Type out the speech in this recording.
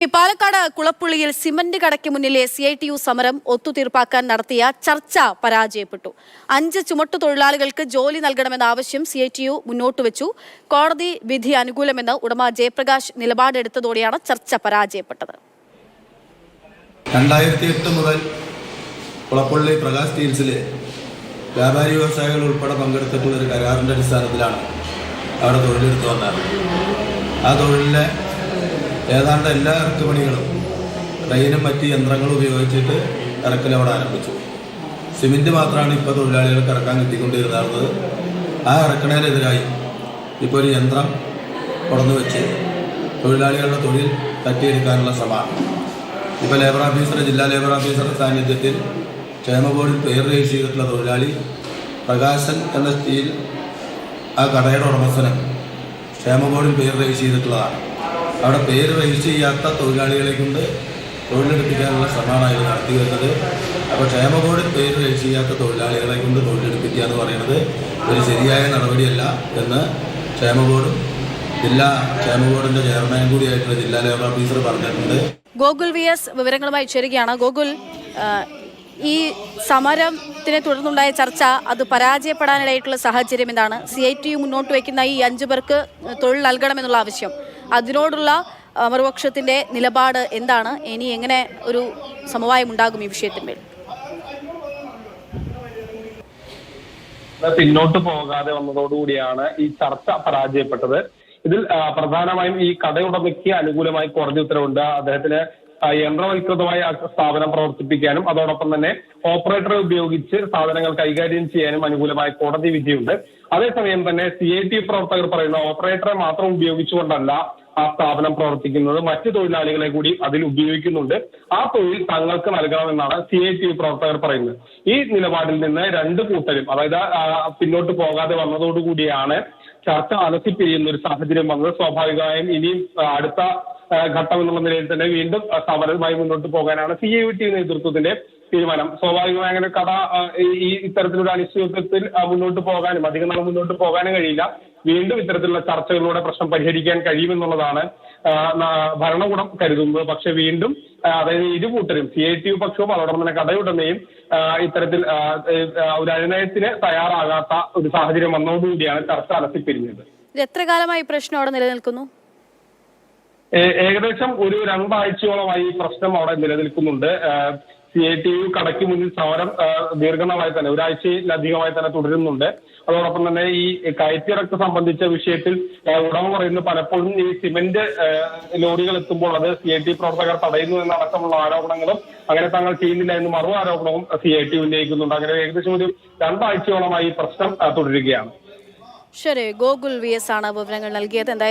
Palakkad കുളപ്പുള്ളിയിൽ cement കടയ്ക്ക് മുന്നിലെ CITU സമരം ഒത്തുതീർപ്പാക്കാൻ നടത്തിയ ചർച്ച പരാജയപ്പെട്ടു. 5 ചുമട്ടുതൊഴിലാളികൾക്ക് ജോലി നൽകണമെന്ന ആവശ്യം CITU മുന്നോട്ട് വെച്ചു. കോടതി വിധി അനുകൂലമെന്ന് ഉടമ ജയപ്രകാശ് നിലപാടെടുത്തതോടെയാണ് ചർച്ച പരാജയപ്പെട്ടത്. 2008 മുതൽ കുളപ്പുള്ളി പ്രകാശ് സ്റ്റീൽസിലെ വ്യാപാരി വ്യവസായികൾ ഉൾപ്പെടെ പങ്കെടുത്തിട്ടുള്ള ഒരു കരാറിൻ്റെ അടിസ്ഥാനത്തിലാണ് അവിടെ തൊഴിലെടുത്ത് വന്നത്. ആ തൊഴിലിലെ ഏതാണ്ട് എല്ലാ ഇറക്കുപണികളും ട്രെയിനും മറ്റ് യന്ത്രങ്ങളും ഉപയോഗിച്ചിട്ട് ഇറക്കൽ അവിടെ ആരംഭിച്ചു. സിമെൻറ്റ് മാത്രമാണ് ഇപ്പോൾ തൊഴിലാളികൾക്ക് ഇറക്കാൻ കിട്ടിക്കൊണ്ടിരുന്നത്. ആ ഇറക്കണതിനെതിരായി ഇപ്പോൾ ഒരു യന്ത്രം കൊടന്നു വെച്ച് തൊഴിലാളികളുടെ തൊഴിൽ തട്ടിയെടുക്കാനുള്ള ശ്രമമാണ്. ഇപ്പോൾ ലേബർ ഓഫീസർ, ജില്ലാ ലേബർ ഓഫീസറുടെ സാന്നിധ്യത്തിൽ ക്ഷേമ ബോർഡിൽ പേര് രജിസ്റ്റർ ചെയ്തിട്ടുള്ള തൊഴിലാളി പ്രകാശൻ എന്ന സ്റ്റീൽ ആ കടയുടെ ഉടമസ്ഥനും ക്ഷേമ ബോർഡിൽ പേര് രജിസ്റ്റർ ചെയ്തിട്ടുള്ളതാണ്. അവിടെ പേര് രജിസ്റ്റർ ചെയ്യാത്ത തൊഴിലാളികളെ കൊണ്ട് തൊഴിലെടുപ്പിക്കാനുള്ള ശ്രമമാണ് നടത്തി വരുന്നത്. അപ്പോൾ ക്ഷേമ ബോർഡിൽ പേര് രജിസ്റ്റർ ചെയ്യാത്ത തൊഴിലാളികളെ കൊണ്ട് തൊഴിലെടുപ്പിക്കുക എന്ന് പറയുന്നത് ഒരു ശരിയായ നടപടിയല്ല എന്ന് ക്ഷേമ ബോർഡും ജില്ലാ ക്ഷേമ ബോർഡിൻ്റെ ചെയർമാൻ കൂടിയായിട്ടുള്ള ജില്ലാ ലേബർ ഓഫീസർ പറഞ്ഞിട്ടുണ്ട്. ഗോകുൽ VS വിവരങ്ങളുമായി ചേരുകയാണ്. ഗോകുൽ, ഈ സമരത്തിനെ തുടർന്നുണ്ടായ ചർച്ച അത് പരാജയപ്പെടാനിടയായിട്ടുള്ള സാഹചര്യം എന്താണ്? CITU മുന്നോട്ട് വയ്ക്കുന്ന ഈ 5 പേർക്ക് തൊഴിൽ നൽകണമെന്നുള്ള ആവശ്യം, അതിനോടുള്ള മറുപക്ഷത്തിന്റെ നിലപാട് എന്താണ്? ഇനി എങ്ങനെ ഒരു സമവായം ഉണ്ടാകും ഈ വിഷയത്തിന്മേൽ? പിന്നോട്ട് പോകാതെ വന്നതോടുകൂടിയാണ് ഈ ചർച്ച പരാജയപ്പെട്ടത്. ഇതിൽ പ്രധാനമായും ഈ കടയുടമയ്ക്ക് അനുകൂലമായി കോടതി ഉത്തരവുണ്ട്. അദ്ദേഹത്തിന് യന്ത്രവൽകൃതമായ സ്ഥാപനം പ്രവർത്തിപ്പിക്കാനും അതോടൊപ്പം തന്നെ ഓപ്പറേറ്ററെ ഉപയോഗിച്ച് സാധനങ്ങൾ കൈകാര്യം ചെയ്യാനും അനുകൂലമായ കോടതി വിധിയുണ്ട്. അതേസമയം തന്നെ CITU പ്രവർത്തകർ പറയുന്ന ഓപ്പറേറ്ററെ മാത്രം ഉപയോഗിച്ചുകൊണ്ടല്ല ആ സ്ഥാപനം പ്രവർത്തിക്കുന്നത്, മറ്റു തൊഴിലാളികളെ കൂടി അതിൽ ഉപയോഗിക്കുന്നുണ്ട്. ആ തൊഴിൽ തങ്ങൾക്ക് നൽകണമെന്നാണ് CITU പ്രവർത്തകർ പറയുന്നത്. ഈ നിലപാടിൽ നിന്ന് രണ്ട് കൂട്ടരും, അതായത് പിന്നോട്ട് പോകാതെ വന്നതോടുകൂടിയാണ് ചർച്ച അലസിപ്പിരിയുന്ന ഒരു സാഹചര്യം വന്നത്. സ്വാഭാവികമായും ഇനിയും അടുത്ത ഘട്ടം എന്നുള്ള നിലയിൽ തന്നെ വീണ്ടും സമരവുമായി മുന്നോട്ട് പോകാനാണ് CITU നേതൃത്വത്തിന്റെ തീരുമാനം. സ്വാഭാവികമായി അങ്ങനെ കട ഈ ഇത്തരത്തിലുള്ള അനിശ്ചിതത്വത്തിൽ മുന്നോട്ട് പോകാനും അധികം നാൾ മുന്നോട്ട് പോകാനും കഴിയില്ല. വീണ്ടും ഇത്തരത്തിലുള്ള ചർച്ചകളിലൂടെ പ്രശ്നം പരിഹരിക്കാൻ കഴിയുമെന്നുള്ളതാണ് ഭരണകൂടം കരുതുന്നത്. പക്ഷെ വീണ്ടും അതായത് ഇരുകൂട്ടരും CITU പക്ഷവും അതോടൊപ്പം തന്നെ കടയുടമയും ഇത്തരത്തിൽ ഒരു അനുനയത്തിന് തയ്യാറാകാത്ത ഒരു സാഹചര്യം വന്നതോടുകൂടിയാണ് ചർച്ച അലസിപ്പിരിഞ്ഞത്. എത്ര കാലമായി പ്രശ്നം അവിടെ നിലനിൽക്കുന്നു? ഏകദേശം ഒരു 2 ആഴ്ചയോളമായി ഈ പ്രശ്നം അവിടെ നിലനിൽക്കുന്നുണ്ട്. CITU കടയ്ക്ക് മുന്നിൽ സമരം ദീർഘനാളായി തന്നെ, ഒരാഴ്ചയിലധികമായി തന്നെ തുടരുന്നുണ്ട്. അതോടൊപ്പം തന്നെ ഈ കയറ്റിറക്ക് സംബന്ധിച്ച വിഷയത്തിൽ ഉടമ പറയുന്നത് പലപ്പോഴും ഈ സിമന്റ് ലോറികൾ എത്തുമ്പോൾ അത് CITU പ്രവർത്തകർ തടയുന്നു എന്നടക്കമുള്ള ആരോപണങ്ങളും അങ്ങനെ തങ്ങൾ ചെയ്യുന്നില്ല എന്ന് മറു ആരോപണവും CITU ഉന്നയിക്കുന്നുണ്ട്. അങ്ങനെ ഏകദേശം ഒരു 2 ആഴ്ചയോളമായി ഈ പ്രശ്നം തുടരുകയാണ്. ശരി, ഗോകുൽ VS ആണ് വിവരങ്ങൾ നൽകിയത്. എന്തായാലും